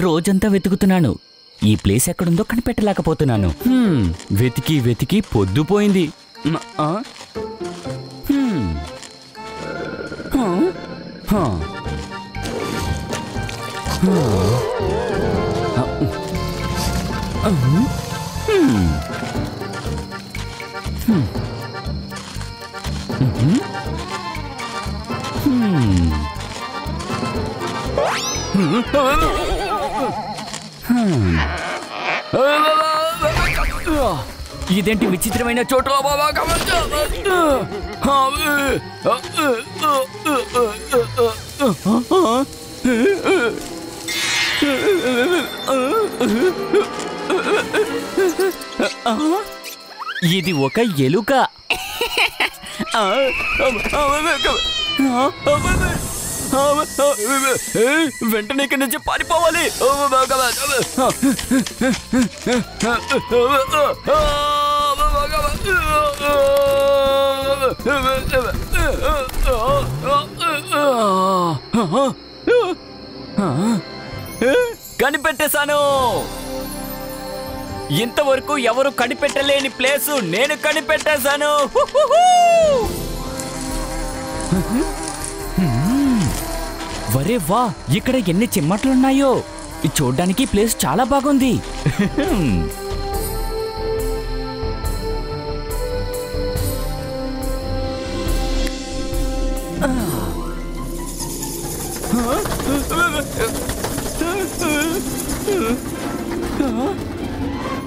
రోజంతా వెతుకుతున్నాను. ఈ ప్లేస్ ఎక్కడుందో కనిపెట్టలేకపోతున్నాను. వెతికి వెతికి పొద్దుపోయింది. ఇదేంటి విచిత్రమైన చోటు? ఇది ఒక ఎలుక. వెంటనే ఇక్కడి నుంచి పారిపోవాలి. కనిపెట్టేశాను. ఇంతవరకు ఎవరు కనిపెట్టలేని ప్లేసు నేను కనిపెట్టేశాను. వరే వా, ఇక్కడ ఎన్ని చిమ్మట్లున్నాయో. చూడ్డానికి ప్లేస్ చాలా బాగుంది.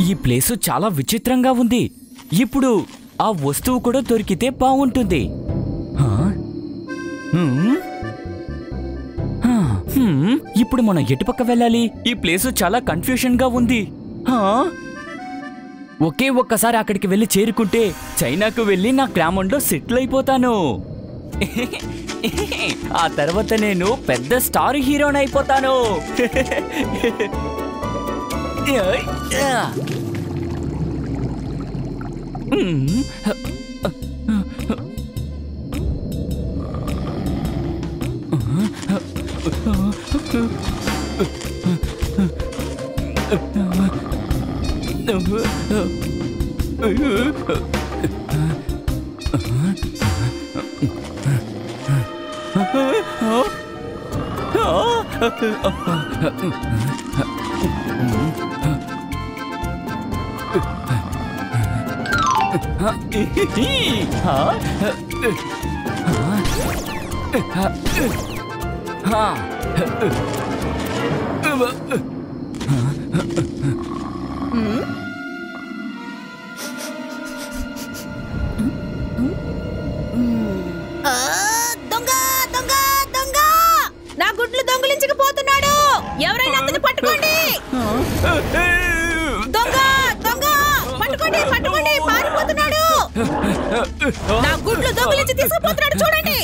ఈ ప్లేసు చాలా విచిత్రంగా ఉంది. ఇప్పుడు ఆ వస్తువు కూడా దొరికితే బాగుంటుంది. ఇప్పుడు మనం ఎటుపక్క వెళ్ళాలి? ఈ ప్లేసు చాలా కన్ఫ్యూషన్ గా ఉంది. ఒకే ఒక్కసారి అక్కడికి వెళ్ళి చేరుకుంటే చైనాకు వెళ్ళి నా గ్రామంలో సెటిల్ అయిపోతాను. ఆ తర్వాత నేను పెద్ద స్టార్ హీరోని అయిపోతాను. నా గుడ్లు దొంగిలించకపోతున్నాడు. ఎవరైనా అతన్ని పట్టుకోండి. దొంగ దొంగ పట్టుకోండి, పట్టుకోండి, పారిపోతున్నాడు. నా గుడ్లు దొంగిలించి తీసుకుపోతున్నాడు, చూడండి.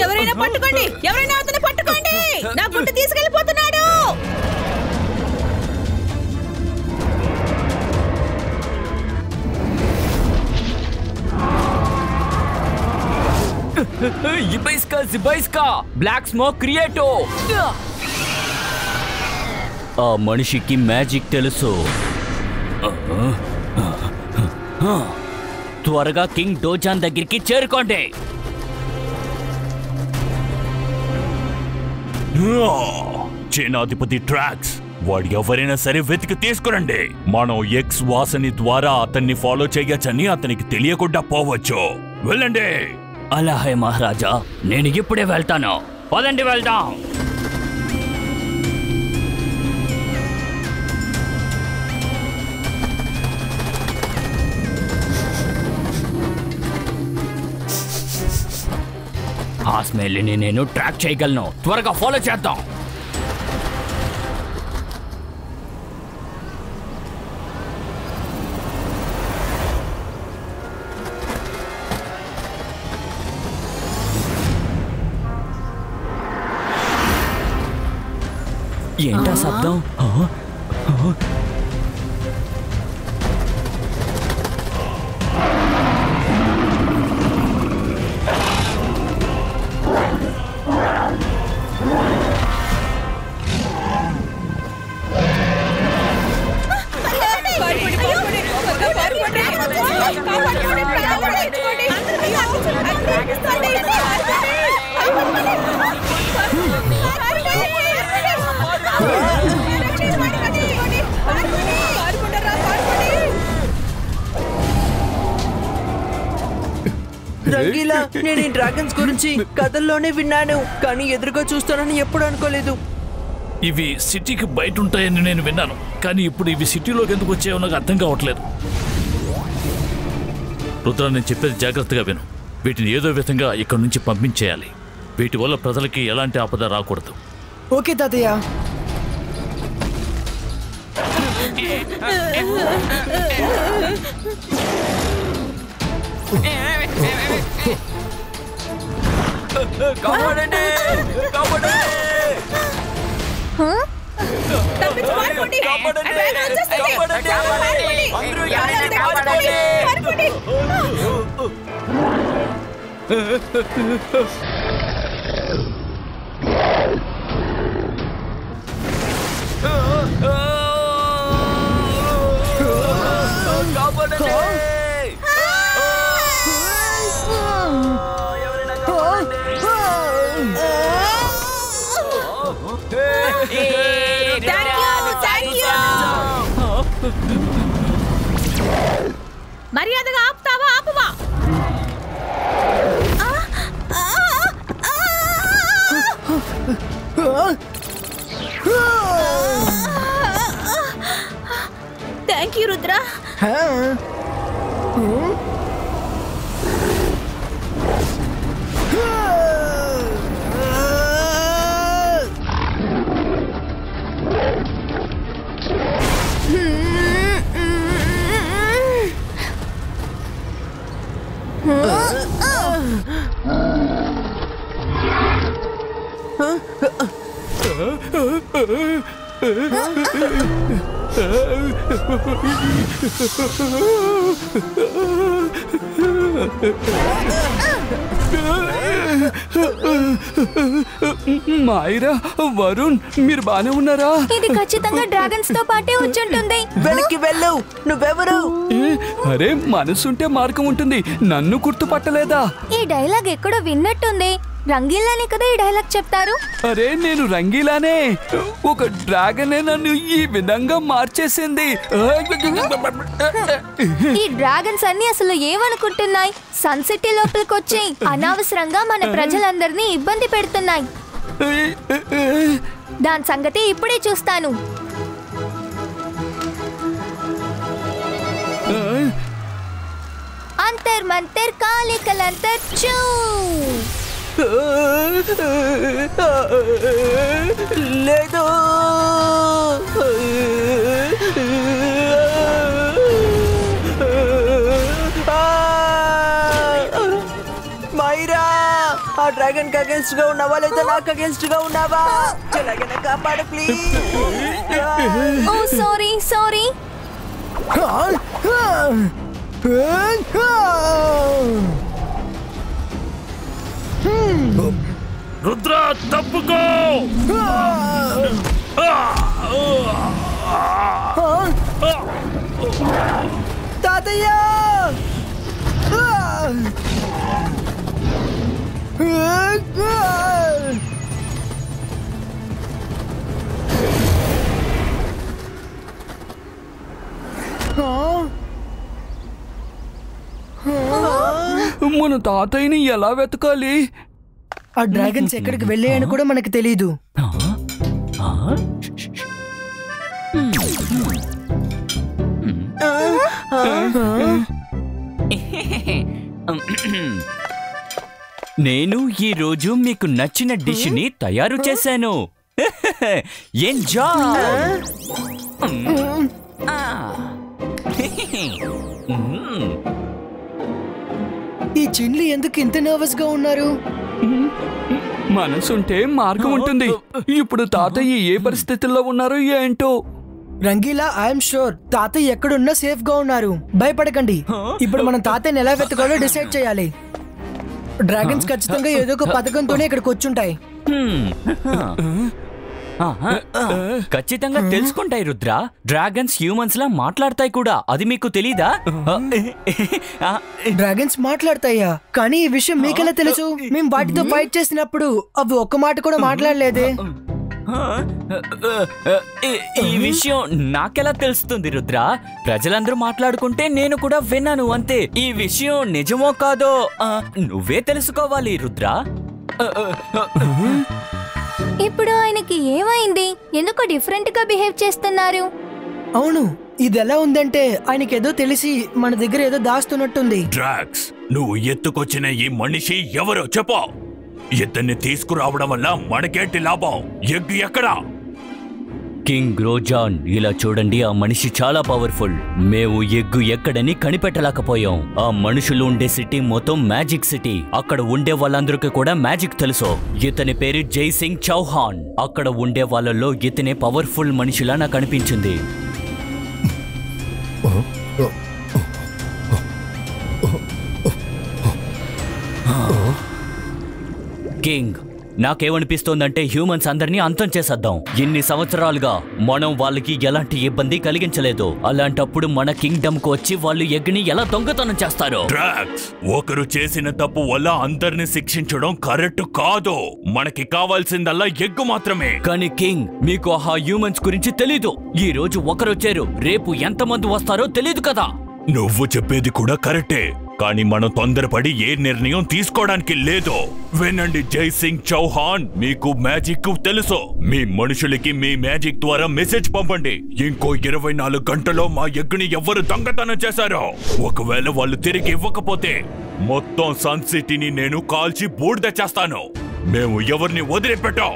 ఎవరైనా పట్టుకోండి, ఎవరైనా అతన్ని పట్టుకోండి. నా గుడ్డు తీసుకెళ్ళిపోతున్నాడు. Black smoke క్రియేటో. ఆ మనిషికి మ్యాజిక్ తెలుసు. త్వరగా కింగ్ డోజాన్ దగ్గరికి చేరుకోండి. సేనాధిపతి ట్రాక్స్, వాడు ఎవరైనా సరే వెతికి తీసుకురండి. మనం ఎక్స్ వాసని ద్వారా అతన్ని ఫాలో చేయొచ్చని అతనికి తెలియకుండా పోవచ్చు. వెళ్ళండి. అలాగే మహారాజా, నేను ఇప్పుడే వెళ్తాను. పదండి, వెళ్దాం. ఆ స్మెల్ని నేను ట్రాక్ చేయగలను. త్వరగా ఫాలో చేద్దాం. ఏంటా శబ్దం? రంగీలా, నేను ఈ డ్రాగన్స్ గురించి కథల్లోనే విన్నాను, కానీ ఎదురుగా చూస్తానని ఎప్పుడు అనుకోలేదు. ఇవి సిటీకి బయట ఉంటాయని నేను విన్నాను, కానీ ఇప్పుడు ఇవి సిటీలోకి ఎందుకు వచ్చాయో నాకు అర్థం కావట్లేదు. రుద్ర, నేను చెప్పేది జాగ్రత్తగా విను. వీటిని ఏదో విధంగా ఇక్కడి నుంచి పంపించేయాలి. వీటి వల్ల ప్రజలకి ఎలాంటి ఆపద రాకూడదు. ఓకే తాతయ్య. మర్యాదగా ఆపుతావా? ఆపువా? Thank you Rudra. మాయిరా, వరుణ్, మీరు బానే ఉన్నారా? ఇది ఖచ్చితంగా డ్రాగన్స్ తో పాటే వచ్చుంటుంది. వెనక్కి వెళ్ళు. నువ్వెవరు? అరే, మనసుంటే మార్గం ఉంటుంది. నన్ను గుర్తుపట్టలేదా? ఈ డైలాగ్ ఎక్కడో విన్నట్టుంది. రంగీలానే కదా ఈ డైలాగ్ చెప్తారు. అరే, నేను రంగీలానే. ఒక డ్రాగనే నన్ను ఈ విధంగా మార్చేసింది. ఈ డ్రాగన్స్ అన్ని అసలు ఏమనుకుంటున్నాయి? సన్ సిటీ లోపలికి వచ్చి అనవసరంగా మన ప్రజలందరినీ ఇబ్బంది పెడుతున్నాయి. దాని సంగతి ఇప్పుడే చూస్తాను. అంతర్ మంతర్ కాలికలంతర్ చూ. లేదు. మైరా, ఆ డ్రాగన్ కి అగేన్స్ట్ గా ఉన్నావా లేదా నాకు అగేన్స్ట్ గా ఉన్నావా? ఎలాగైనా కాపాడు please. Oh sorry sorry. Rudra, తప్పుకో. తాతయ్య, మన తాతయ్యని ఎలా వెతకాలి? ఆ డ్రాగన్స్ ఎక్కడికి వెళ్ళాయని కూడా మనకు తెలీదు. నేను ఈ రోజు మీకు నచ్చిన డిష్ ని తయారు చేశాను. ఎంజాయ్. ఈ చిన్లు ఎందుకు ఇంత నర్వస్ గా ఉన్నారు? మనసుంటే మార్గం ఉంటుంది. ఇప్పుడు తాతయ్య ఏ పరిస్థితుల్లో ఉన్నారో ఏంటో. రంగీలా, ఐఎమ్ షూర్ తాతయ్య ఎక్కడున్నా సేఫ్ గా ఉన్నారు. భయపడకండి. ఇప్పుడు మనం తాతయ్యని ఎలా వెతకాలో డిసైడ్ చేయాలి. డ్రాగన్స్ ఖచ్చితంగా ఏదో ఒక పథకంతోనే ఇక్కడికి వచ్చుంటాయి. ఖచ్చితంగా తెలుసుకుంటాయి రుద్ర. డ్రాగన్స్ హ్యూమన్స్ లా మాట్లాడతాయి కూడా. అది మీకు తెలీదా? డ్రాగన్స్ మాట్లాడతాయా? కానీ ఈ విషయం మీకెలా తెలుసు? మేము వాటితో ఫైట్ చేసినప్పుడు అవి ఒక్క మాట కూడా మాట్లాడలేదే. ఈ విషయం నాకెలా తెలుస్తుంది రుద్ర? ప్రజలందరూ మాట్లాడుకుంటే నేను కూడా విన్నాను అంతే. ఈ విషయం నిజమో కాదో నువ్వే తెలుసుకోవాలి రుద్ర. ఇప్పుడు ఆయనకి ఏమైంది? ఎందుకు డిఫరెంట్ గా బిహేవ్ చేస్తున్నారు? అవును, ఇది ఎలా ఉందంటే ఆయనకేదో తెలిసి మన దగ్గర ఏదో దాస్తున్నట్టుంది. డ్రాక్స్, నువ్వు ఎత్తుకొచ్చిన ఈ మనిషి ఎవరో చెప్పు. ఇతన్ని తీసుకురావడం వల్ల మనకేంటి లాభం? ఎగ్గు ఎక్కడా? కింగ్ రోజాన్, ఇలా చూడండి, ఆ మనిషి చాలా పవర్ఫుల్. మేము ఎగ్గు ఎక్కడని కనిపెట్టలేకపోయాం. ఆ మనుషులు ఉండే సిటీ మొత్తం మ్యాజిక్ సిటీ. అక్కడ ఉండే వాళ్ళందరికీ కూడా మ్యాజిక్ తెలుసు. ఇతని పేరు జై సింగ్ చౌహాన్. అక్కడ ఉండే వాళ్ళలో ఇతనే పవర్ఫుల్ మనిషిలా నాకు అనిపించింది. కింగ్, నాకేమనిపిస్తోందంటే హ్యూమన్స్ అందరినీ అంతం చేసేద్దాం. ఇన్ని సంవత్సరాలుగా మనం వాళ్ళకి ఎలాంటి ఇబ్బంది కలిగించలేదు. అలాంటప్పుడు మన కింగ్డమ్ కు వచ్చి వాళ్ళు ఎగ్ని ఎలా దొంగతనం చేస్తారు? డ్రాక్స్, ఒకరు చేసిన తప్పు వల్ల అందరిని శిక్షించడం కరెక్ట్ కాదు. మనకి కావాల్సిందల్లా ఎగ్గు మాత్రమే. కానీ కింగ్, మీకు ఆ హ్యూమన్స్ గురించి తెలీదు. ఈ రోజు ఒకరొచ్చారు, రేపు ఎంతమంది వస్తారో తెలీదు కదా. నువ్వు చెప్పేది కూడా కరెక్టే, కానీ మనం తొందరపడి ఏ నిర్ణయం తీసుకోవడానికి లేదు. వినండి జై సింగ్ చౌహాన్, మీకు మ్యాజిక్ తెలుసు. మీ మనుషులకి మీ మ్యాజిక్ ద్వారా మెసేజ్ పంపండి. ఇంకో 24 గంటలో మా ఎగ్గుని ఎవరు దొంగతనం చేశారో ఒకవేళ వాళ్ళు తిరిగి ఇవ్వకపోతే మొత్తం సన్ సిటీని నేను కాల్చి బూడిద చేస్తాను. మేము ఎవరిని వదిలిపెట్టాం.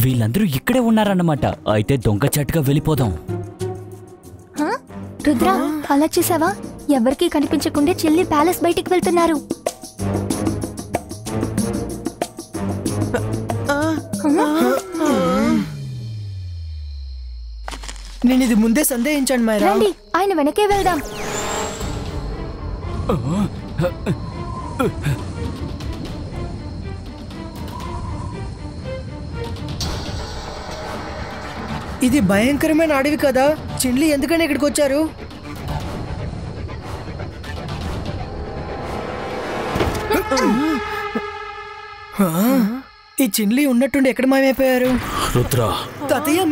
వీళ్ళందరూ ఇక్కడే ఉన్నారన్నమాట. అయితే దొంగచాటుగా వెళ్ళిపోదాం. రుద్ర, అలా చూసావా? ఎవరికీ కనిపించకుండా చెల్లి ప్యాలెస్ బయటికి వెళ్తున్నారు. నేను ఇది ముందే సందేహించాను మైరా. రండి, ఆయన వెనకే వెళ్దాం. ఇది భయంకరమైన అడవి కదా. చిన్లి ఎందుకని ఇక్కడికి వచ్చారు? ఈ చిన్లి ఉన్నట్టుండి ఎక్కడ మాయమైపోయారు? రుద్ర, తాతయ్య,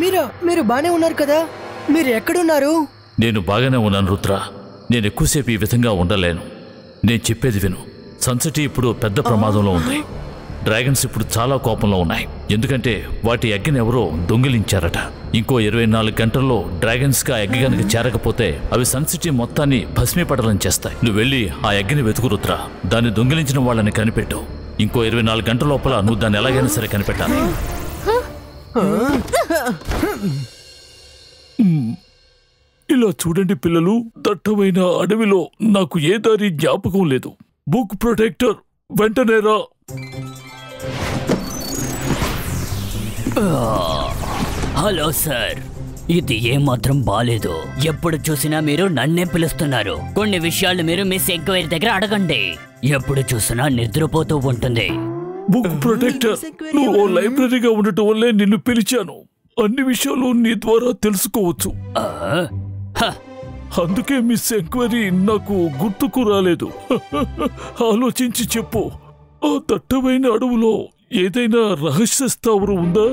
మీరు బానే ఉన్నారు కదా? మీరు ఎక్కడున్నారు? నేను బాగానే ఉన్నాను రుద్ర. నేను ఎక్కువసేపు ఈ విధంగా ఉండలేను. నేను చెప్పేది విను. సన్సిటీ ఇప్పుడు పెద్ద ప్రమాదంలో ఉంది. డ్రాగన్స్ ఇప్పుడు చాలా కోపంలో ఉన్నాయి. ఎందుకంటే వాటి ఎగ్గని ఎవరో దొంగిలించారట. ఇంకో 24 గంటల్లో డ్రాగన్స్ గా ఎగ్గ కనుక చేరకపోతే అవి సన్సిటీ మొత్తాన్ని భస్మీపటలం చేస్తాయి. నువ్వు వెళ్ళి ఆ ఎగ్గని వెతుకు రుద్ర. దాన్ని దొంగిలించిన వాళ్ళని కనిపెట్టు. ఇంకో 24 గంటల లోపల నువ్వు దాన్ని ఎలాగైనా సరే కనిపెట్టాలి. ఇలా చూడండి పిల్లలు, దట్టమైన అడవిలో నాకు ఏ దారి జ్ఞాపకం లేదు. బుక్ ప్రొటెక్టర్, వెంటనే రా. హలో సార్, ఇది ఏమాత్రం బాలేదు. ఎప్పుడు చూసినా మీరు నన్నే పిలుస్తున్నారు. కొన్ని విషయాలు మీరు మిస్ ఎంక్వైరీ దగ్గర అడగండి. ఎప్పుడు చూసినా నిద్రపోతూ ఉంటుంది. బుక్ ప్రొటెక్టర్, నువ్వు లైబ్రరీగా ఉండటం వల్లే నిన్ను పిలిచాను. అన్ని విషయాలు నీ ద్వారా తెలుసుకోవచ్చు. అందుకే మిస్ ఎంక్వైరీ నాకు గుర్తుకు రాలేదు. ఆలోచించి చెప్పు, ఆ దట్టమైన అడవులో ఏదైనా రహస్య స్థావరం ఉందా?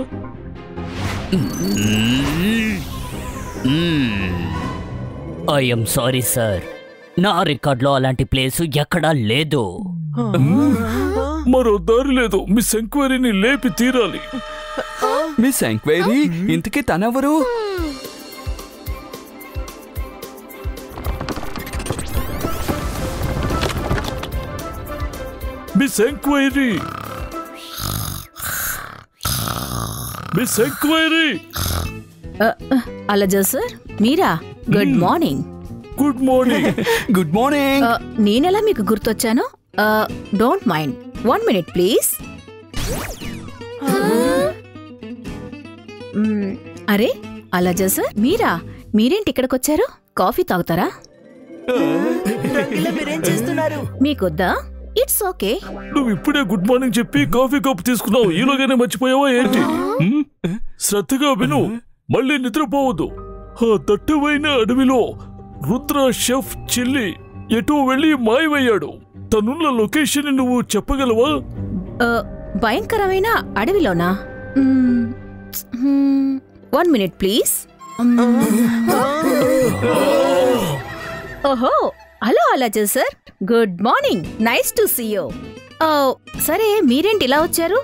ఐఎమ్ సారీ సార్, నా రికార్డులో అలాంటి ప్లేసు ఎక్కడా లేదు. మరో దారి లేదు. మిస్ ఎంక్వైరీని లేపి తీరాలి. మిస్ ఎంక్వైరీ, ఇంతకీ తనెవరు? Miss enquiry, miss enquiry. అలజా సార్, మీరా? Good morning. Good morning. Good morning. నేనెలా మీకు గుర్తొచ్చాను? Don't mind, 1 minute please. అరే అలజా సార్, మీరేంటి ఇక్కడికొచ్చారు? కాఫీ తాగుతారా? మీరేం చేస్తున్నారు? మీకొద్దా? It's okay. నువ్వు ఇప్పుడే గుడ్ మార్నింగ్ చెప్పి కాఫీ కప్ తీసుకున్నావు, ఈలోగానే మర్చిపోయావా ఏంటి? శ్రద్ధగా విను, మళ్ళీ నిద్రపోవద్దు. ఆ దట్టమైన అడవిలో రుద్ర షెఫ్ చిల్లి ఎటో వెళ్ళి మాయమయ్యాడు. తనున్న లొకేషన్ నువ్వు చెప్పగలవా? భయంకరమైన అడవిలోనా? 1 minute ప్లీజ్. ఓహో, హలో అలాజల్ sir, good morning, nice to see you. సరే, మీరేంటి ఇలా వచ్చారు?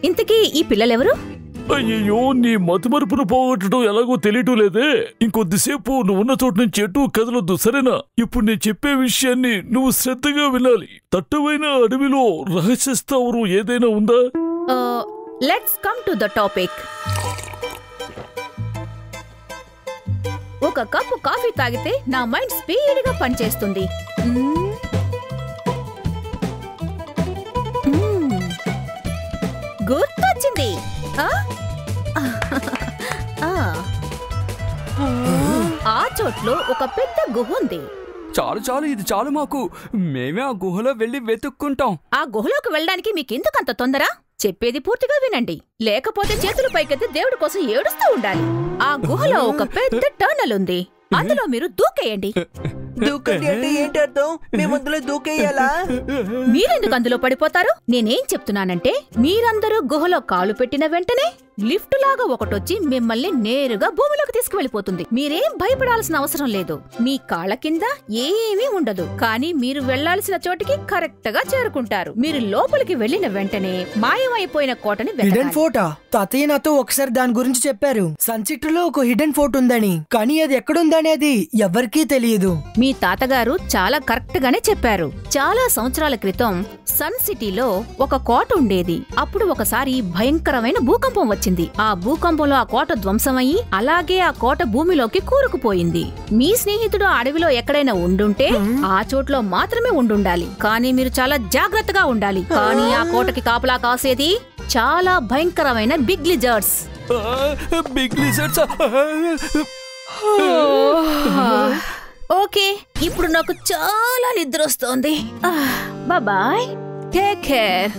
ఇంతకీ ఈ పిల్లలెవరు? అయ్యో, నీ మతిమరుపును పోగొట్టడం ఎలాగో తెలియటం లేదే. ఇంకొద్దిసేపు నువ్వు ఉన్న చోటు నుంచి ఎటు కదలొద్దు, సరేనా? ఇప్పుడు నేను చెప్పే విషయాన్ని నువ్వు శ్రద్ధగా వినాలి. దట్టమైన అడవిలో రహస్య స్థావరం ఏదైనా ఉందా? Let's come to the topic. ఒక కప్పు కాఫీ తాగితే నా మైండ్ స్పీడ్గా పనిచేస్తుంది. గుర్తొచ్చింది. ఆ చోట్లో ఒక పెద్ద గుహ ఉంది. చాలు చాలు, ఇది చాలు మాకు. మేమే ఆ గుహలో వెళ్ళి వెతుక్కుంటాం. ఆ గుహలోకి వెళ్ళడానికి మీకెందుకంత తొందర? చెప్పేది పూర్తిగా వినండి, లేకపోతే చేతులు పైకెత్తి దేవుడి కోసం ఏడుస్తూ ఉండాలి. ఆ గుహలో ఒక పెద్ద టర్నల్ ఉంది, అందులో మీరు దూకేయండి. దూకండి అంటే ఏంటి అర్థం? మేమందులో దూకేయాలా? మీరెందుకు అందులో పడిపోతారు? నేనేం చెప్తున్నానంటే, మీరందరూ గుహలో కాలు పెట్టిన వెంటనే లిఫ్ట్ లాగా ఒకటొచ్చి మిమ్మల్ని నేరుగా భూమిలోకి తీసుకువెళ్ళిపోతుంది. మీరేం భయపడాల్సిన అవసరం లేదు. మీ కాళ్ళ కింద ఏమీ ఉండదు, కానీ మీరు వెళ్లాల్సిన చోటికి కరెక్ట్ గా చేరుకుంటారు. మీరు లోపలికి వెళ్లిన వెంటనే మాయమైపోయిన కోటని హిడెన్ ఫోర్టా? తాతయ్య నాతో ఒకసారి దాని గురించి చెప్పారు. సన్సిటీ లో ఒక హిడెన్ ఫోర్ట్ ఉందని, కానీ అది ఎక్కడుందనేది ఎవరికీ తెలియదు. మీ తాతగారు చాలా కరెక్ట్ గానే చెప్పారు. చాలా సంవత్సరాల క్రితం సన్ సిటీలో ఒక కోట ఉండేది. అప్పుడు ఒకసారి భయంకరమైన భూకంపం వచ్చింది. ఆ భూకంపంలో ఆ కోట ధ్వంసమయ్యి, అలాగే ఆ కోట భూమిలోకి కూరుకుపోయింది. మీ స్నేహితుడు అడవిలో ఎక్కడైనా ఉండుంటే ఆ చోట్లో మాత్రమే ఉండుండాలి, కానీ మీరు చాలా జాగ్రత్తగా ఉండాలి. కానీ ఆ కోటకి కాపలా కాసేది చాలా భయంకరమైన big lizards. Big lizards? Okay, ఇప్పుడు నాకు చాలా నిద్ర వస్తోంది. Bye, take care.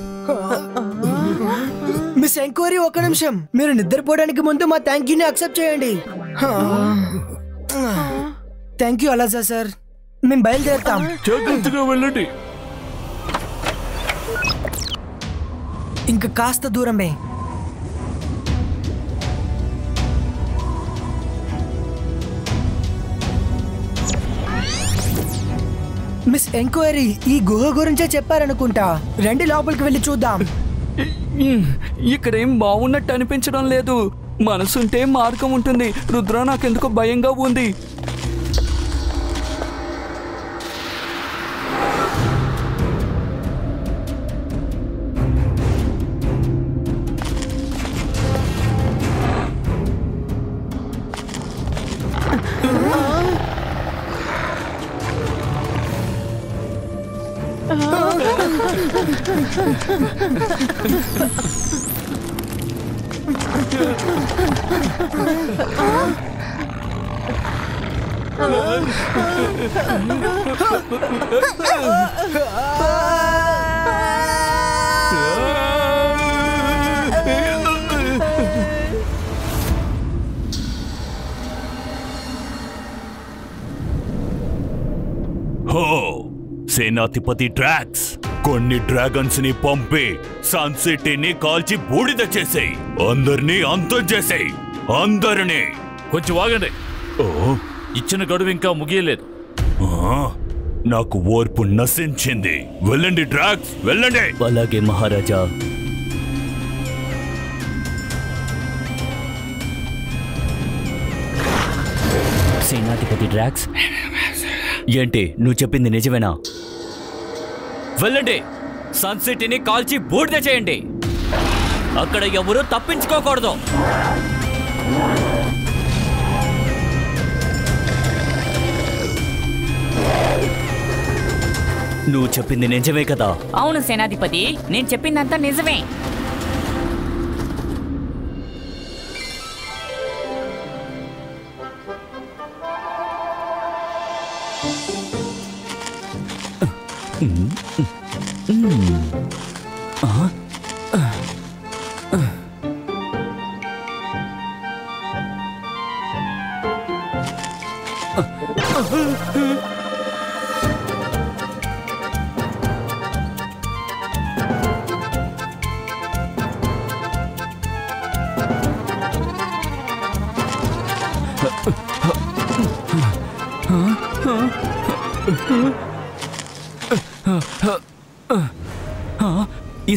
Miss enquiry, ఒక నిమిషం. మీరు నిద్రపోవడానికి ముందు మా థ్యాంక్ యూని యాక్సెప్ట్ చేయండి. థ్యాంక్ యూ అలాజా సార్. మేము బయలుదేరుతాం. జాగ్రత్తగా వెళ్ళండి. ఇంకా కాస్త దూరమే. మిస్ ఎంక్వైరీ ఈ గుహ గురించే చెప్పారనుకుంటా. రండి లోపలికి వెళ్ళి చూద్దాం. ఇక్కడేం బాగున్నట్టు అనిపించడం లేదు. మనసుంటే మార్గం ఉంటుంది. రుద్ర, నాకెందుకో భయంగా ఉంది. సేనాధిపతి డ్రాక్స్, కొన్ని డ్రాగన్స్ ని పంపి సన్ సిటీని కాల్చి బూడిద చేసేయ్. అందరినీ అంతం చేసేయ్, అందరినీ. కొంచెం ఆగండి, ఇచ్చిన గడువు ఇంకా ముగియలేదు. నాకు ఓర్పు నశించింది. వెళ్ళండి డ్రాక్స్, వెళ్ళండి. అలాగే మహారాజా. సేనాధిపతి డ్రాక్స్, ఏంటి నువ్వు చెప్పింది నిజమేనా? వెళ్ళండి, సన్ సిటీని కాల్చి బూడిద చేయండి. అక్కడ ఎవరు తప్పించుకోకూడదు. నువ్వు చెప్పింది నిజమే కదా? అవును సేనాధిపతి, నేను చెప్పిందంతా నిజమే. ఈ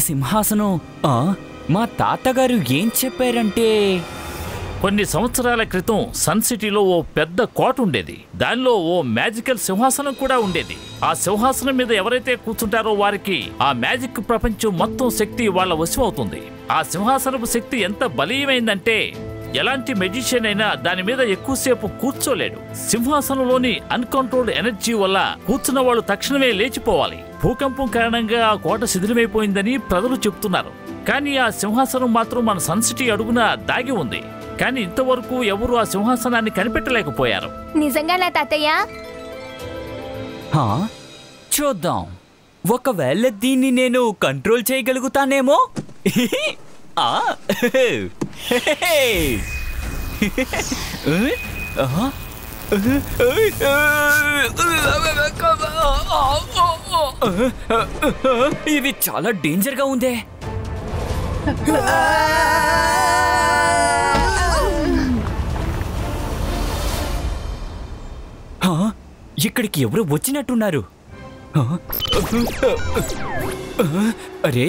సింహాసనం మా తాతగారు ఏం చెప్పారంటే కొన్ని సంవత్సరాల క్రితం సన్ సిటీలో ఓ పెద్ద కోట ఉండేది. దానిలో ఓ మ్యాజికల్ సింహాసనం కూడా ఉండేది. ఆ సింహాసనం మీద ఎవరైతే కూర్చుంటారో వారికి ఆ మ్యాజిక్ ప్రపంచం మొత్తం శక్తి వాళ్ళ వశం అవుతుంది. ఆ సింహాసనపు శక్తి ఎంత బలీయమైందంటే ఎలాంటి మెజిషియన్ అయినా దాని మీద ఎక్కువసేపు కూర్చోలేడు. సింహాసనంలోని అన్కంట్రోల్డ్ ఎనర్జీ వల్ల కూర్చున్న వాళ్ళు తక్షణమే లేచిపోవాలి. భూకంపం కారణంగా ఆ కోట శిథిలమైపోయిందని ప్రజలు చెప్తున్నారు. కానీ ఆ సింహాసనం మాత్రం మన సన్ సిటీ అడుగున దాగి ఉంది. కానీ ఇంతవరకు ఎవరు ఆ సింహాసనాన్ని కనిపెట్టలేకపోయారు. నిజంగానా తాతయ్య? చూద్దాం, ఒకవేళ దీన్ని నేను కంట్రోల్ చేయగలుగుతానేమో. ఇది చాలా డేంజర్ గా ఉందే. ఇక్కడికి ఎవరు వచ్చినట్టున్నారు. అరే,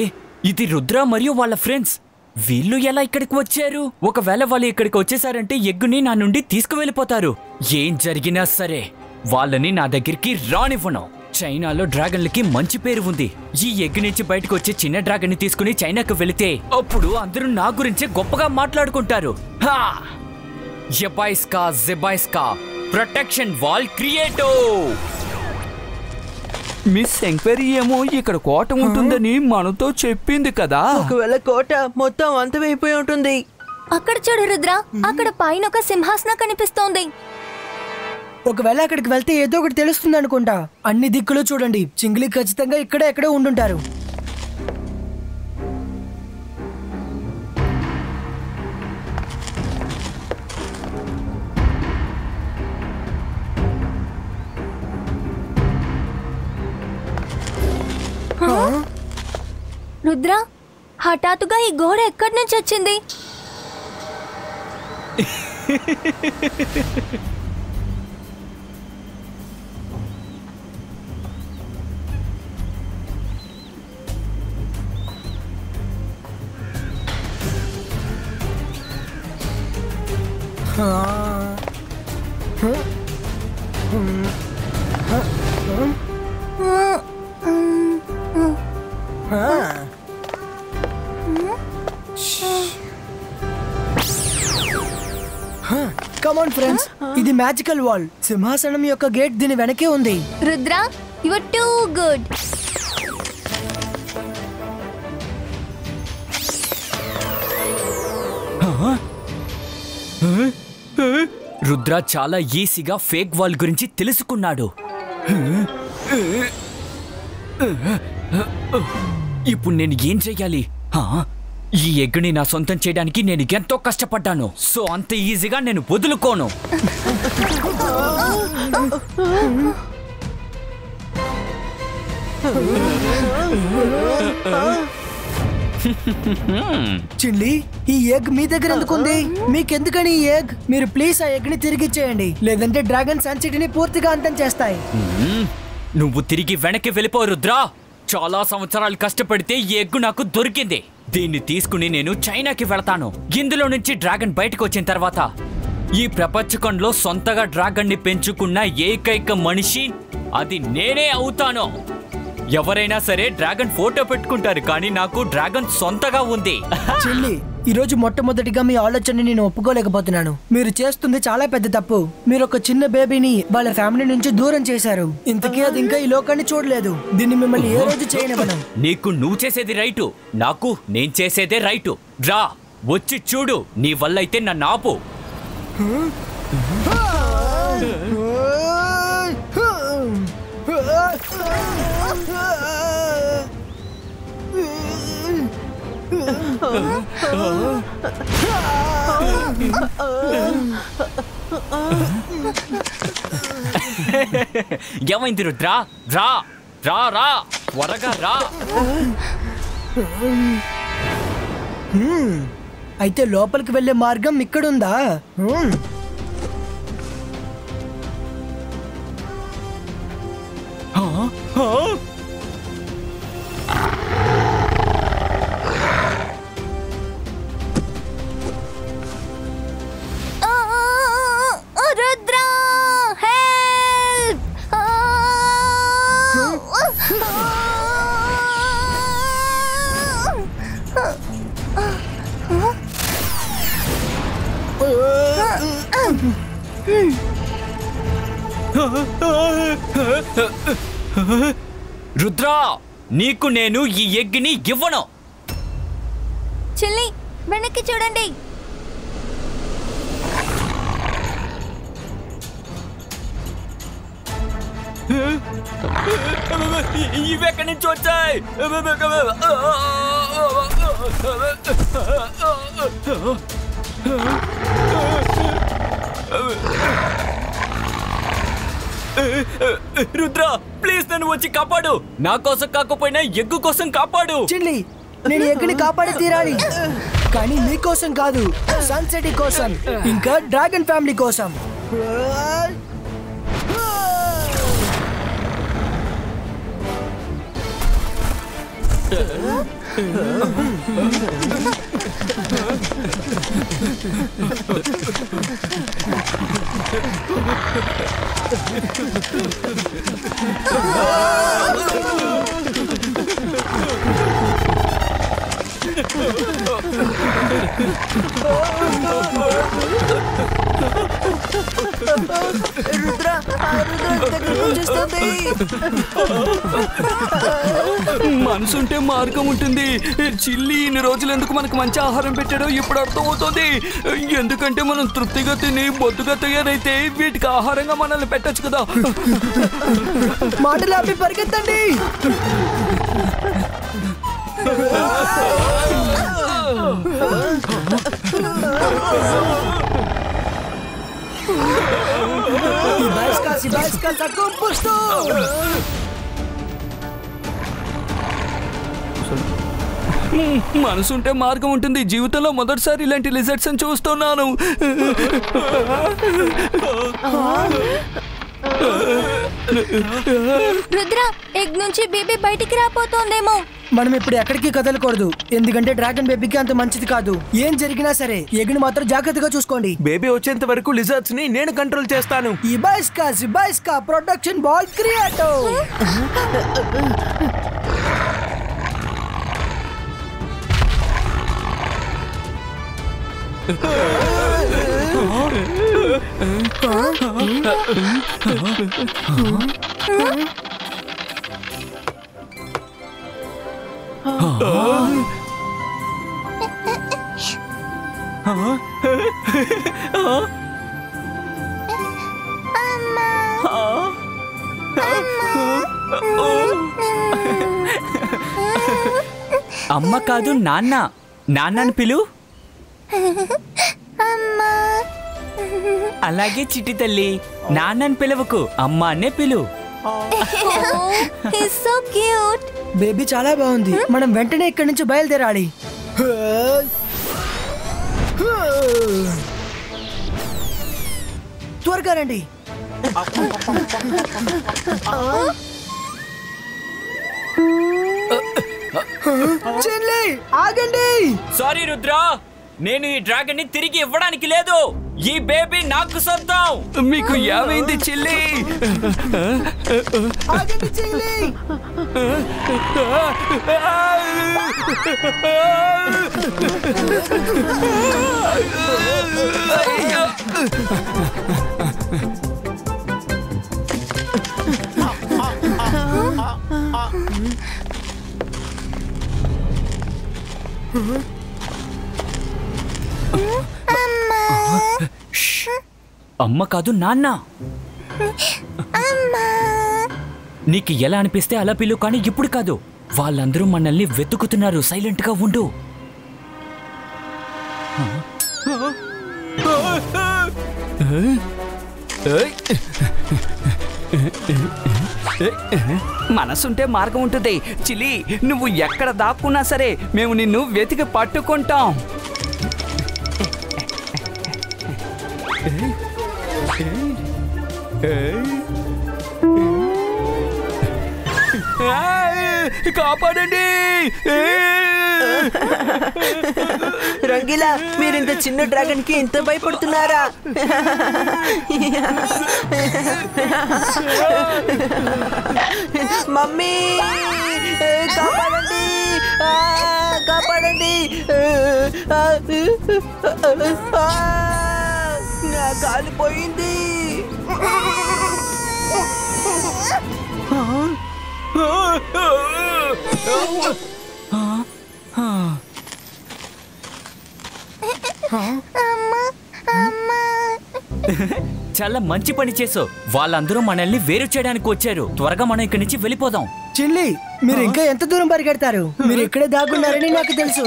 ఇది రుద్ర మరియు వాళ్ళ ఫ్రెండ్స్. వీళ్ళు ఎలా ఇక్కడికి వచ్చారు? ఒకవేళ వాళ్ళు ఇక్కడికి వచ్చేసారంటే ఎగ్గుని నా నుండి తీసుకువెళ్ళిపోతారు. ఏం జరిగినా సరే వాళ్ళని నా దగ్గరికి రానివ్వను. చైనాలో డ్రాగన్లకి మంచి పేరు ఉంది. ఈ ఎగ్ నుంచి బయటకు వచ్చే చిన్న డ్రాగన్ ని తీసుకుని చైనాకు వెళితే అప్పుడు అందరూ నా గురించే గొప్పగా మాట్లాడుకుంటారు. జెబాయిస్కా జెబాయిస్కా ప్రొటెక్షన్ వాల్ క్రియేటో. మిస్ ఎంక్వైరీ ఏమో ఇక్కడ కోట ఉంటుందని మనతో చెప్పింది కదా. ఒకవేళ కోట మొత్తం అంతమైపోయి ఉంటుంది. అక్కడ చూడు రుద్ర, అక్కడ పైన ఒక సింహాసనం కనిపిస్తోంది. ఒకవేళ అక్కడికి వెళ్తే ఏదో ఒకటి తెలుస్తుంది అనుకుంటా. అన్ని దిక్కులు చూడండి, చింగిలి ఖచ్చితంగా ఇక్కడే ఎక్కడే ఉండుంటారు. రుద్ర, హఠాత్తుగా ఈ గోడ ఎక్కడి నుంచి వచ్చింది? కమ్ ఆన్ ఫ్రెండ్స్, ఇది మ్యాజికల్ వాల్. సింహాసనం యొక్క గేట్ దీని వెనకే ఉంది. Rudra, you are too good. Rudra చాలా ఈజీగా ఫేక్ వాల్ గురించి తెలుసుకున్నాడు. ఇప్పుడు నేను ఏం చెయ్యాలి? ఈ ఎగ్గుని నా సొంతం చేయడానికి నేను ఎంతో కష్టపడ్డాను. సో అంత ఈజీగా నేను వదులుకోను. చిల్లి, ఈ ఎగ్ మీ దగ్గర ఎందుకుంది? మీకెందుకని ఈ ఎగ్? మీరు ప్లీజ్ ఆ ఎగ్ ని తిరిగి ఇచ్చేయండి, లేదంటే డ్రాగన్ సన్ సిటీని పూర్తిగా అంతం చేస్తాయి. నువ్వు తిరిగి వెనక్కి వెళ్ళిపో రుద్రా. చాలా సంవత్సరాలు కష్టపడితే ఈ ఎగ్గు నాకు దొరికింది. దీన్ని తీసుకుని నేను చైనాకి వెళతాను. ఇందులో నుంచి డ్రాగన్ బయటకు వచ్చిన తర్వాత ఈ ప్రపంచకంలో సొంతగా డ్రాగన్ ని పెంచుకున్న ఏకైక మనిషి అది నేనే అవుతాను. ఎవరైనా సరే డ్రాగన్ ఫోటో పెట్టుకుంటారు, కానీ నాకు డ్రాగన్ సొంతగా ఉంది. చెల్లి, ఈ రోజు మొట్టమొదటిగా మీ ఆలోచనని నేను ఒప్పుకోలేకపోతున్నాను. మీరు చేస్తుంది చాలా పెద్ద తప్పు. మీరు ఒక చిన్న బేబీని వాళ్ళ ఫ్యామిలీ నుంచి దూరం చేశారు. ఇంతకీ అది ఇంకా ఈ లోకాన్ని చూడలేదు. దీన్ని మిమ్మల్ని ఏ రోజు చేయనివ్వను. నీకు నువ్వు చేసేది రైటు, నాకు నేను చేసేదే రైటు. రా, వచ్చి చూడు. నీ వల్ల అయితే నన్ను ఆపు. ఏమైంది రుద్రా? రా రా రా త్వరగా రా. అయితే లోపలికి వెళ్ళే మార్గం ఇక్కడుందా? రుద్రా హెల్ప్! రుద్రా, నీకు నేను ఈ ఎగ్ని ఇవ్వను. చిల్లి వెనక్కి చూడండి. ఇవెక్కడి నుంచి వచ్చాయి? రుద్రా, ప్లీజ్ నన్ను వచ్చి కాపాడు. నా కోసం కాకపోయినా ఎగ్గు కోసం కాపాడు. చిల్లి, నేను ఎగ్గుని కాపాడి తీరాలి, కానీ నీ కోసం కాదు, సన్ సిటీ కోసం, ఇంకా డ్రాగన్ ఫ్యామిలీ కోసం. రుద్ర దగ్గరకు వచ్చేస్తుంది. మనసుంటే మార్గం ఉంటుంది. చిల్లి ఇన్ని రోజులు ఎందుకు మనకు మంచి ఆహారం పెట్టాడో ఇప్పుడు అర్థమవుతుంది. ఎందుకంటే మనం తృప్తిగా తిని బొద్దుగా తయారైతే వీటికి ఆహారంగా మనల్ని పెట్టచ్చు కదా. మాటలు ఆపి పరిగెత్తండి. మనసుంటే మార్గం ఉంటుంది. జీవితంలో మొదటిసారి ఇలాంటి లిజర్ట్స్ అని చూస్తున్నాను. రుద్ర, ఎగ్ నుంచి బేబీ బయటికి రాపోతోందేమో. మనం ఇప్పుడు ఎక్కడికి కదలకూడదు, ఎందుకంటే డ్రాగన్ బేబీకి అంత మంచిది కాదు. ఏం జరిగినా సరే ఎగ్ని మాత్రం జాగ్రత్తగా చూసుకోండి. బేబీ వచ్చేంత వరకు లిజర్డ్స్ ని నేను కంట్రోల్ చేస్తాను. ఇబాయిస్కా ప్రొడక్షన్ బాయ్ క్రియేటో. అమ్మ కాదు, నాన్న. నాన్నని పిలు. అలాగే చిట్టి తల్లి, నాన్నని పిలవకు, అమ్మ అనే పిలు. బేబీ చాలా బాగుంది. మనం వెంటనే ఇక్కడి నుంచి బయలుదేరాలి. త్వరగా రండి. చెల్లి, ఆగండి. సారీ రుద్రా, నేను ఈ డ్రాగన్ ని తిరిగి ఇవ్వడానికి లేదు. ఈ బేబీ నాకు సొంతం. మీకు ఏమైంది చెల్లి? ఆగండి చెల్లి. అమ్మ కాదు, నాన్న. నీకు ఎలా అనిపిస్తే అలా పిలు, కానీ ఇప్పుడు కాదు. వాళ్ళందరూ మనల్ని వెతుకుతున్నారు. సైలెంట్ గా ఉండు. మనసుంటే మార్గం ఉంటుంది. చిలి, నువ్వు ఎక్కడ దాక్కున్నా సరే మేము నిన్ను వెతికి పట్టుకుంటాం. కాపాడండి. రంగీలా, మీరింత చిన్న డ్రాగన్ కి ఇంత భయపడుతున్నారా? మమ్మీ కాపాడండి, కాపాడండి. నా కాలు పోయింది. చాలా మంచి పని చేసావు. వాళ్ళందరూ మనల్ని వేరు చేయడానికి వచ్చారు. త్వరగా మనం ఇక్కడి నుంచి వెళ్ళిపోదాం. చిల్లి, మీరు ఇంకా ఎంత దూరం పరిగెడతారు? మీరు ఇక్కడే దాగున్నారని నాకు తెలుసు.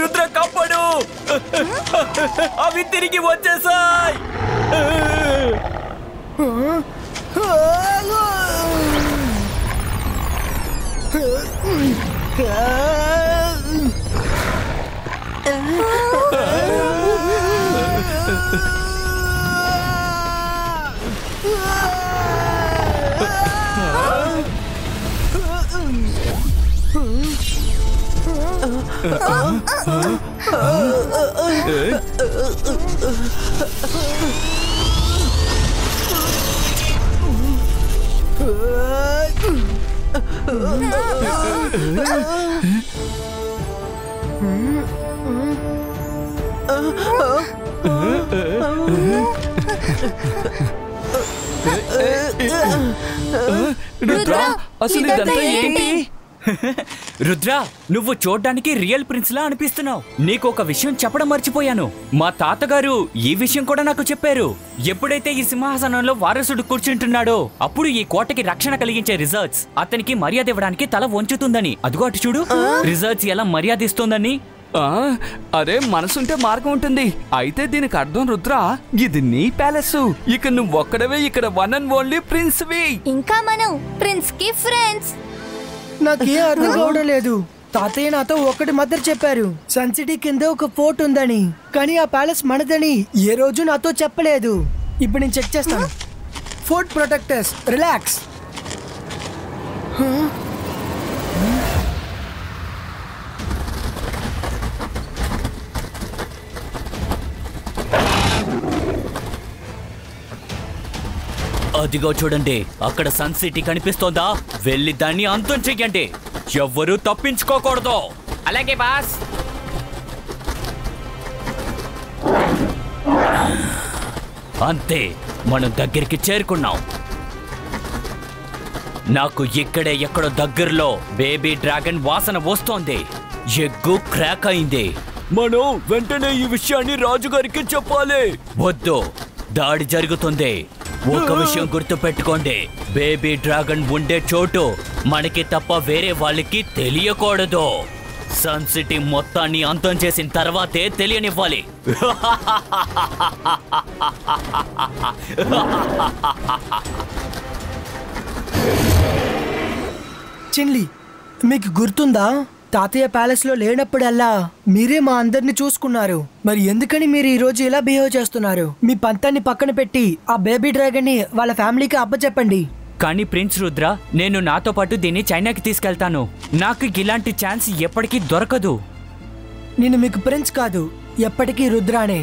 రుద్ర, కాపాడు. అవి తిరిగి వచ్చేసాయి. రుద్ర, అసలు ఇదంతా ఏంటి? రుద్ర, నువ్వు చూడ్డానికి రియల్ ప్రిన్స్ లా అనిపిస్తున్నావు. నీకు ఒక విషయం చెప్పడం మర్చిపోయాను. మా తాతగారు ఈ విషయం కూడా నాకు చెప్పారు. ఎప్పుడైతే ఈ సింహాసనంలో వారసుడు కూర్చుంటున్నాడో అప్పుడు ఈ కోటకి రక్షణ కలిగించే రిజర్ట్స్ అతనికి మర్యాద ఇవ్వడానికి తల వంచుతుందని. అదిగో అటు చూడు, రిజర్ట్స్ ఎలా మర్యాద ఇస్తుందని. అరే, మనసుంటే మార్గం ఉంటుంది. అయితే దీనికి అర్థం రుద్ర, ఇది నీ ప్యాలెస్. ఇక నువ్వు ఒక్కడవే ఇక్కడ వన్ అండ్ ఓన్లీ ప్రిన్స్ వి. ఇంకా మనం ప్రిన్స్ కి ఫ్రెండ్స్. నాకేం అర్థం కావడం లేదు. తాతయ్య నాతో ఒకటి మాత్రం చెప్పారు, సన్ సిటీ కింద ఒక ఫోర్ట్ ఉందని. కానీ ఆ ప్యాలెస్ మనదని ఏ రోజు నాతో చెప్పలేదు. ఇప్పుడు నేను చెక్ చేస్తాను. Fort protectors, relax. అదిగో చూడండి, అక్కడ సన్ సిటీ కనిపిస్తోందా? వెళ్ళి దాన్ని అంతం చెయ్యండి. ఎవ్వరూ తప్పించుకోకూడదు. అలాగే బాస్. అంతే, మనం దగ్గరికి చేరుకున్నాం. నాకు ఇక్కడే ఎక్కడో దగ్గరలో బేబీ డ్రాగన్ వాసన వస్తోంది. ఎగ్గు క్రాక్ అయింది. మనం వెంటనే ఈ విషయాన్ని రాజుగారికి చెప్పాలి. వద్దు, దాడి జరుగుతుంది. ఒక విషయం గుర్తు పెట్టుకోండి, బేబీ డ్రాగన్ ఉండే చోటు మనకి తప్ప వేరే వాళ్ళకి తెలియకూడదు. సన్ సిటీ మొత్తాన్ని అంతం చేసిన తర్వాతే తెలియనివ్వాలి. చిన్లీ, మీకు గుర్తుందా? తాతయ్య ప్యాలెస్ లో లేనప్పుడల్లా మీరే మా అందరిని చూసుకున్నారు. మరి ఎందుకని మీరు ఈ రోజు ఇలా బిహేవ్ చేస్తున్నారు? మీ పంతాన్ని పక్కన పెట్టి ఆ బేబీ డ్రాగన్ ని వాళ్ళ ఫ్యామిలీకి అప్పచెప్పండి. కానీ ప్రిన్స్ రుద్ర, నేను నాతో పాటు దీన్ని చైనాకి తీసుకెళ్తాను. నాకు ఇలాంటి ఛాన్స్ ఎప్పటికీ దొరకదు. నేను మీకు ప్రిన్స్ కాదు, ఎప్పటికీ రుద్రానే.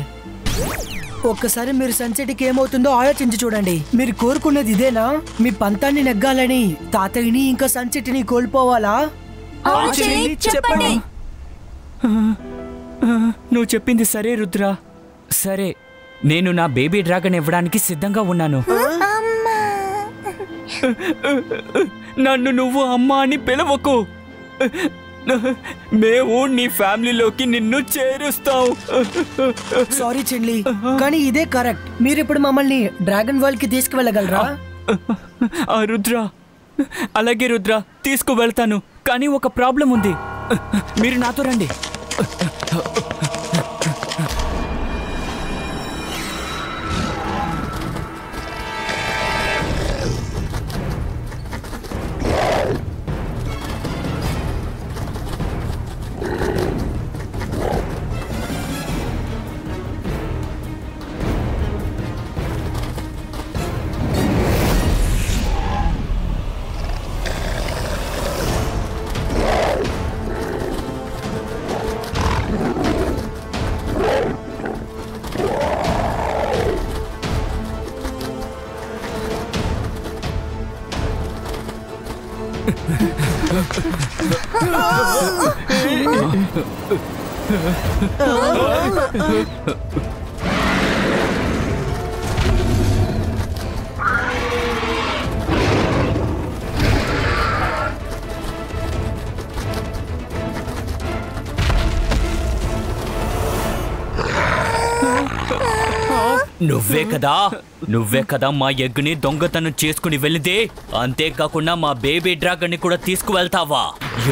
ఒక్కసారి మీరు సన్ సిటీకి ఏమవుతుందో ఆలోచించి చూడండి. మీరు కోరుకున్నది ఇదేనా? మీ పంతాన్ని నెగ్గాలని తాతయ్యని ఇంకా సన్ సిటీని కోల్పోవాలా? చెప్పండి. నువ్వు చెప్పింది సరే రుద్ర. సరే, నేను నా బేబీ డ్రాగన్ ఇవ్వడానికి సిద్ధంగా ఉన్నాను. నన్ను నువ్వు అమ్మ అని పిలవకు. మేము నీ ఫ్యామిలీలోకి నిన్ను చేరుస్తాం. సారీ చిన్లీ, కానీ ఇదే కరెక్ట్. మీరు ఇప్పుడు మమ్మల్ని డ్రాగన్ వరల్డ్ కి తీసుకువెళ్ళగలరా? రుద్ర, అలాగే రుద్ర, తీసుకువెళ్తాను. కానీ ఒక ప్రాబ్లం ఉంది. మీరు నాతో రండి. నువ్వే కదా మా ఎగ్గుని దొంగతనం చేసుకుని వెళ్ళింది. అంతేకాకుండా మా బేబీ డ్రాగన్ ని కూడా తీసుకువెళ్తావా?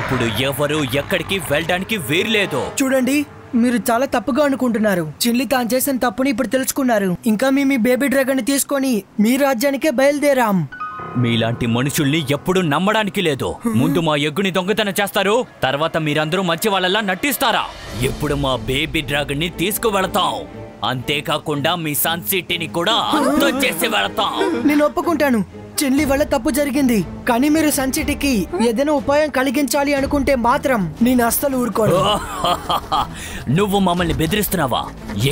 ఇప్పుడు ఎవరు ఎక్కడికి వెళ్ళడానికి వీల్లేదు. చూడండి, మీరు చాలా తప్పుగా అనుకుంటున్నారు. చిల్లి తాను చేసిన తప్పుని ఇప్పుడు తెలుసుకున్నారు. ఇంకా మీ బేబీ డ్రాగన్ ని తీసుకొని మీ రాజ్యానికే బయలుదేరాం. మీలాంటి మనుషుల్ని ఎప్పుడూ నమ్మడానికి లేదు. ముందు మా ఎగ్గుని దొంగతనం చేస్తారు, తర్వాత మీరందరూ మంచి వాళ్ళలా నటిస్తారా? ఇప్పుడు మా బేబీ డ్రాగన్ ని తీసుకువెళతాం. అంతేకాకుండా మీ సన్ సిటీని కూడా అంతం చేసి వెళతాం. నేను ఒప్పుకుంటాను, చెల్లి వల్ల తప్పు జరిగింది. కానీ మీరు సన్ సిటీకి ఏదైనా ఉపాయం కలిగించాలి అనుకుంటే మాత్రం నేను అస్సలు ఊరుకోను. నువ్వు మమ్మల్ని బెదిరిస్తున్నావా?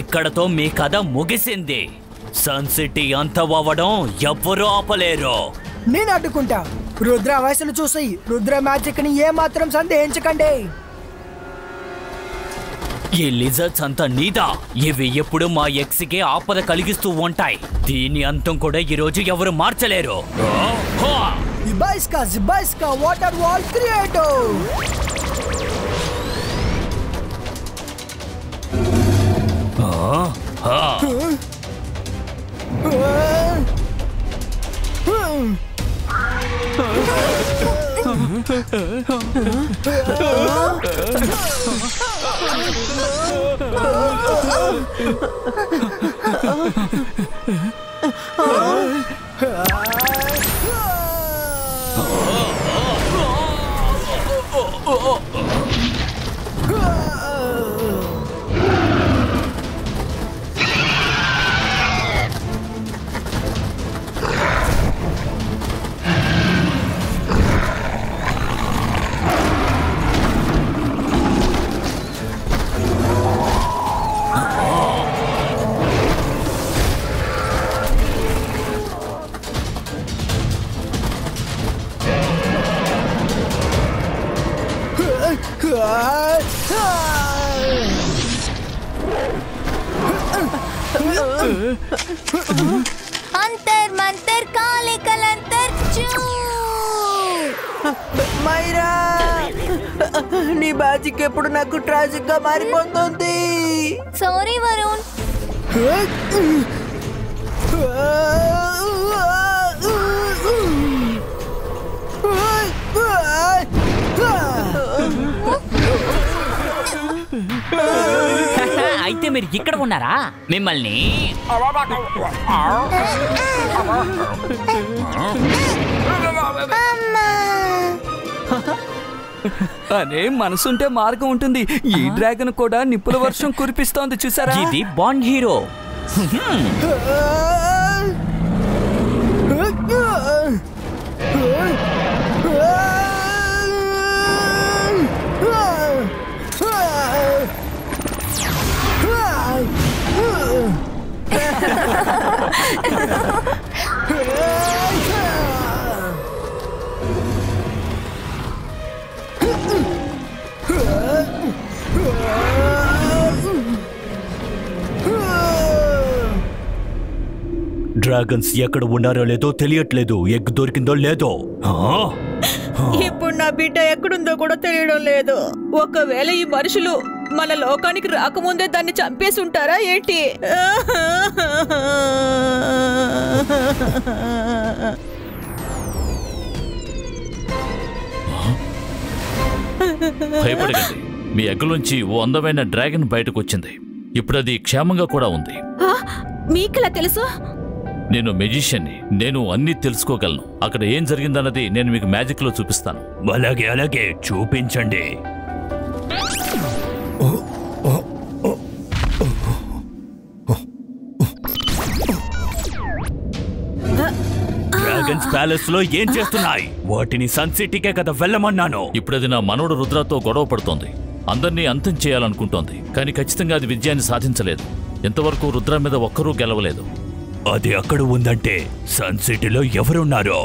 ఇక్కడతో మీ కథ ముగిసింది. సన్ సిటీ అంతమవ్వడం ఎవ్వరూ ఆపలేరు. నేను అడ్డుకుంటా. రుద్ర వయసును చూసి రుద్ర మ్యాజిక్ ని ఏమాత్రం సందేహించకండి. ఈ లిజర్డ్స్ అంతా నీదా. ఇవి ఎప్పుడు మా ఎక్స్కి ఆపద కలిగిస్తూ ఉంటాయి. దీని అంతం కూడా ఈ రోజు ఎవరు మార్చలేరు. జిబాయిస్కా వాటర్ వాల్ క్రియేటో. అంతర్ మంతర్ కాళీ కలంతర్ మైరా, నీ మ్యాజిక్ ఎప్పుడు నాకు ట్రాజిక్ గా మారిపోతుంది. సారీ వరుణ్. అయితే మీరు ఇక్కడ ఉన్నారా? మిమ్మల్ని అరే, మనసుంటే మార్గం ఉంటుంది. ఈ డ్రాగన్ కూడా నిప్పుల వర్షం కురిపిస్తోంది, చూసారా? ఇది బాండ్ హీరో. డ్రాగన్స్ ఎక్కడ ఉన్నారో లేదో తెలియట్లేదు. ఎగ్ దొరికిందో లేదో. ఇప్పుడు నా బిడ్డ ఎక్కడుందో కూడా తెలియడం లేదు. ఒకవేళ ఈ మనుషులు మన లోకానికి రాకముందే దాన్ని చంపేసి ఉంటారా ఏంటి? భయపడకండి, మీ ఎగ్గలోంచి ఓ అందమైన డ్రాగన్ బయటకు వచ్చింది. ఇప్పుడు అది క్షేమంగా కూడా ఉంది. మీకెలా తెలుసు? నేను మెజిషియన్ని. నేను అన్నీ తెలుసుకోగలను. అక్కడ ఏం జరిగిందన్నది నేను మీకు మ్యాజిక్ లో చూపిస్తాను. అలాగే అలాగే చూపించండి. డ్రాగన్స్ ప్యాలెస్ లో ఏం చేస్తున్నాయి? వాటిని సన్ సిటీకే కదా వెళ్ళమన్నాను. ఇప్పుడు అది నా మనవడు రుద్రతో గొడవ పడుతోంది. అందరినీ అంతం చేయాలనుకుంటోంది. కానీ ఖచ్చితంగా అది విజయాన్ని సాధించలేదు. ఇంతవరకు రుద్ర మీద ఒక్కరూ గెలవలేదు. అది అక్కడ ఉందంటే సన్ సిటీలో ఎవరున్నారో?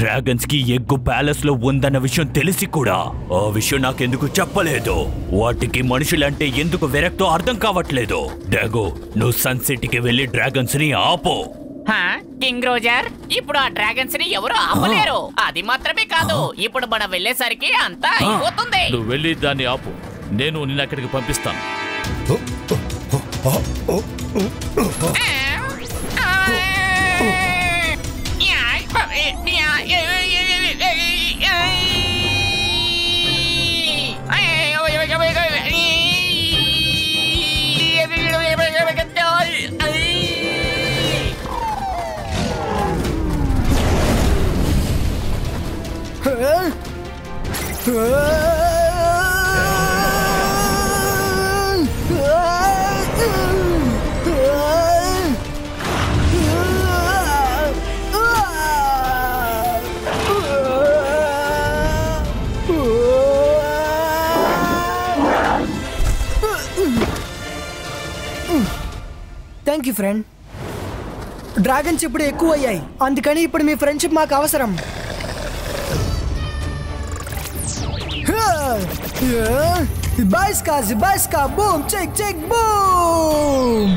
డ్రాగన్స్ కి ఎగ్గు ప్యాలెస్ లో ఉందన్న విషయం తెలిసి కూడా ఆ విషయం నాకెందుకు చెప్పలేదు? వాటికి మనుషులంటే ఎందుకు విరక్తో అర్థం కావట్లేదు. డాగో, నువ్వు సన్ సిటీకి వెళ్లి డ్రాగన్స్ ని ఆపు. కింగ్ రోజర్, ఇప్పుడు ఆ డ్రాగన్స్ ని ఎవరు ఆపలేరు. అది మాత్రమే కాదు, ఇప్పుడు మనం వెళ్ళేసరికి అంతా అయిపోతుంది. నువ్వు వెళ్ళి దాన్ని ఆపు. నేను నిన్ను అక్కడికి పంపిస్తాను. Thank you friend. డ్రాగన్స్ ఇప్పుడు ఎక్కువ అయ్యాయి, అందుకని ఇప్పుడు మీ ఫ్రెండ్షిప్ మాకు అవసరం. బాయ్స్కా boom check check boom.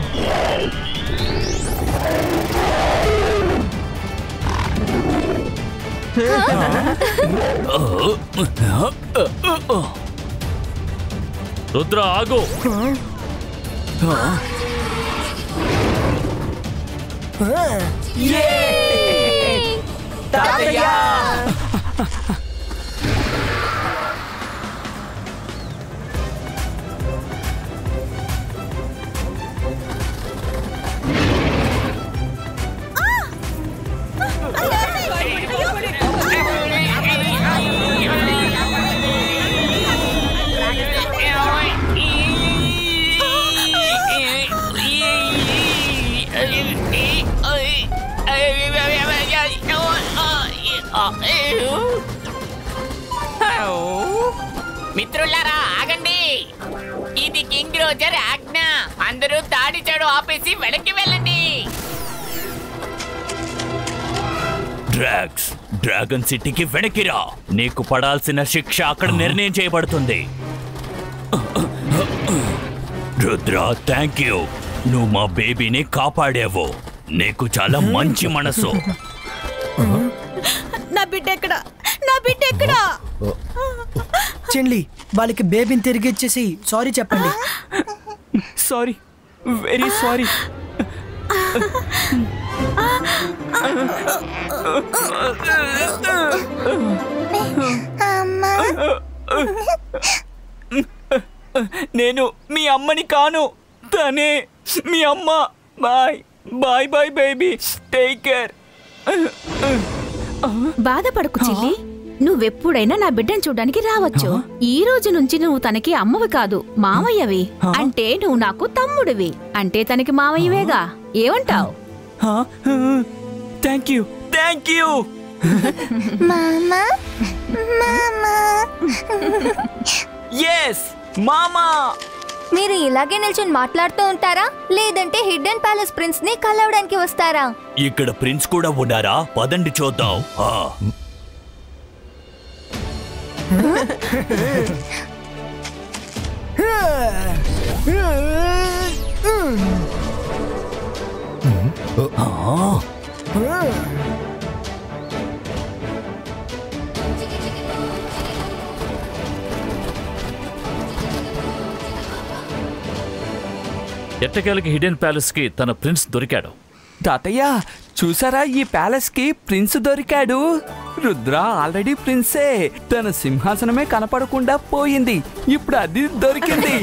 Rudra ఆగు. మిత్రులారా, ఆగండి. ఇది కింగ్ రోజర్ ఆజ్ఞ. అందరూ దాడి చెడు ఆపేసి వెనక్కి వెళ్ళండి. డ్రాగన్ సిటీకి వెనక్కిరా. నీకు పడాల్సిన శిక్ష అక్కడ నిర్ణయం చేయబడుతుంది. Rudra, thank you. నువ్వు మా బేబీని కాపాడావు. నీకు చాలా మంచి మనసు. నా బిడ్డ ఎక్కడ? నా బిడ్డ ఎక్కడ? చెన్లీ, వాళ్ళకి బేబీని తిరిగి ఇచ్చేసి సారీ చెప్పండి. Sorry, very sorry. నేను మీ అమ్మని కాను, తనే మీ అమ్మ. Bye bye bye baby, take care. బాధపడకు చిల్లి. నువ్వెప్పుడైనా నా బిడ్డను చూడ్డానికి రావచ్చు. ఈ రోజు నుంచి నువ్వు తనకి అమ్మవి కాదు, మామయ్యవి. అంటే నువ్వు నాకు తమ్ముడివి, అంటే తనకి మామయ్యవేగా. ఏమంటావు? Thank you, thank you. మామా మామా. ఎస్ మామా. మీరు ఇలాగే నిల్చొని మాట్లాడుతూ ఉంటారా, లేదంటే హిడెన్ ప్యాలెస్ ప్రిన్స్ ని కలవడానికి వస్తారా? ఇక్కడ ప్రిన్స్ కూడా ఉన్నారా? పదండి చూద్దాం. ఎట్టకేలకి హిడెన్ ప్యాలెస్ కి తన ప్రిన్స్ దొరికాడు. తాతయ్య చూసారా, ఈ ప్యాలెస్ కి ప్రిన్స్ దొరికాడు. రుద్ర ఆల్రెడీ ప్రిన్సే. తన సింహాసనమే కనపడకుండా పోయింది, ఇప్పుడు అది దొరికింది.